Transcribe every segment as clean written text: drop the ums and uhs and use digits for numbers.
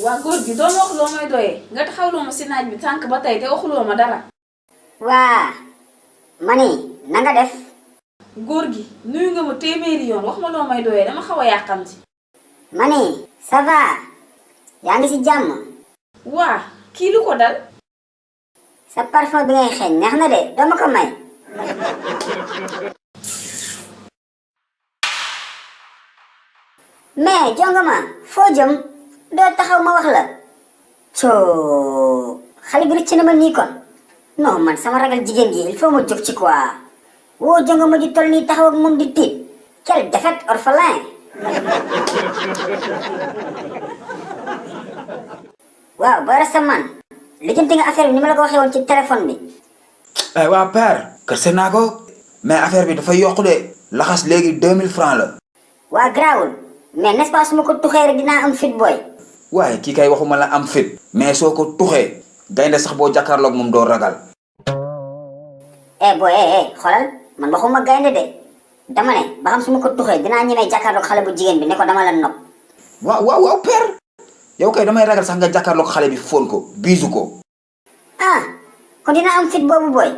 waa góor gi doon wax loo may doyee nga taxawloo ma si naaj bi tànk ba tey te waxuloo ma dara. waa mani na nga def. góor gi nuyu nga ma téeméeri yoon wax ma loo may doyee dama xaw a yàqamti. mani ça va yaa ngi si jàmm. waa kii lu ko dal. sa parfum bi ngay xeeñ neex na de doo ma ko may. mais jongoma foo jëm doo taxaw ma wax la. coo xale bi rëcc na ma nii kon. non man sama ragal jigéen gi il faut ma jóg ci quoi. woo jongoma ji toll nii taxaw ak moom di tiit. quelle défaite orphelin. waaw boo resta man lijjanti nga affaire bi ni ma la ko waxee woon ci téléphone bi. waa père kër seen naa ko mais affaire bi dafay yokku de laxas léegi 2000 francs la. waa grawul mais n'est-ce pas su ma ko tuxee rek dinaa am fit booy. waaye kii kay waxuma la am fit mais soo ko tuxee gaynde sax boo jàkkaarloog moom doo ragal. booy xoolal man waxuma gaynde de dama ne ba xam su ma ko tuxee dinaa ñemee jàkkaarloog xale bu jigéen bi ne ko dama la nopp. waaw père yow kay damay ragal sax nga jàkkaarloog xale bi fóon ko biisu ko. kon dina am fit boobu booy.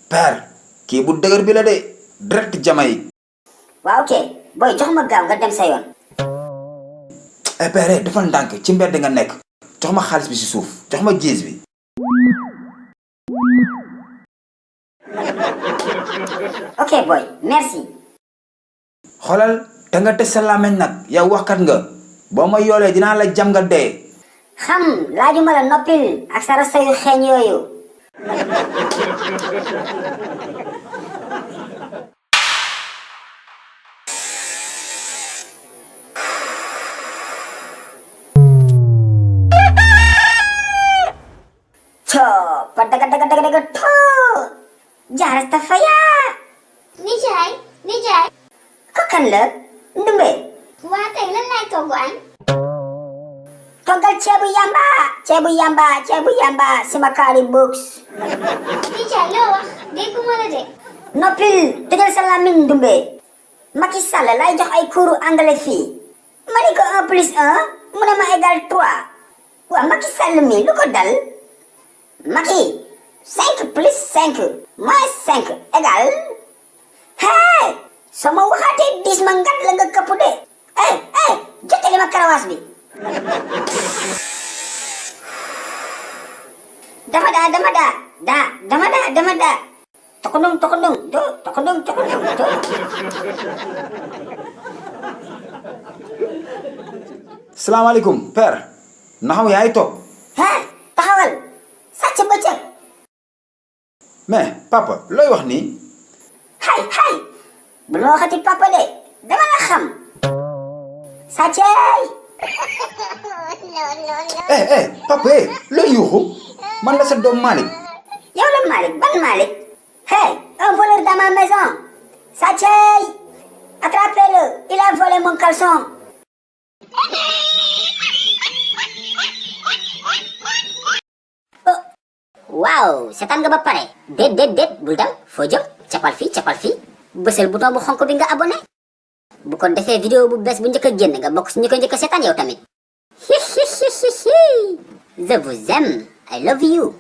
père kii bu dëgër bi la de direct Jamaïque. waaw ok booy jox ma gaaw nga dem sa yoon. père dafa ndànk ci mbedd nga nekk jox ma xaalis bi si suuf jox ma jiis bi. ok booy merci. xoolal te nga teg sa làmmiñ nag yow waxkat nga boo ma yoolee dinaa la jam nga dee. xam laajuma la noppil ak sa rasta yu xeeñ yooyu. coo pa daga too jaaras ta faya. nijaay ko kan la ndumbe. waa tey lan laay togg añ. toggal ceebu yamba sima kaari books. nijaay loo wax dégguma la de. noppil tëjal sa làmmiñ ndumbe. Macky Sall lay jox ay cours anglais fii. ma ni ko 1 plus 1 mu ne ma égal 3. waa Macky Sall mi lu ko dal. Macky 5 plus 5 moins 5 égal. hey soo ma waxaatee 10 ma ngat la nga këpp de. jotali ma karawaas bi. dama daa tokondong do. salaamaaleykum père naxam yaay toog. taxawal sàcc bëccëg. mais papa looy wax nii. hay bu ma waxati papa de dama la xam. sàcceey. papa looy yuuxu man la sa doom Malick. yow la Malick ban Malick. un voleur dans ma maison. sàcceey. attrapez-le il a volé mon caleçon. waaw seetaan nga ba pare. déet bul dem foo jëm capal fii bësal bouton bu xonk bi nga abonné. bu ko defee vidéo bu bees bu njëkk a génn nga bokk si ñu ko njëkk a seetaan yow tamit. je vous aime I love you.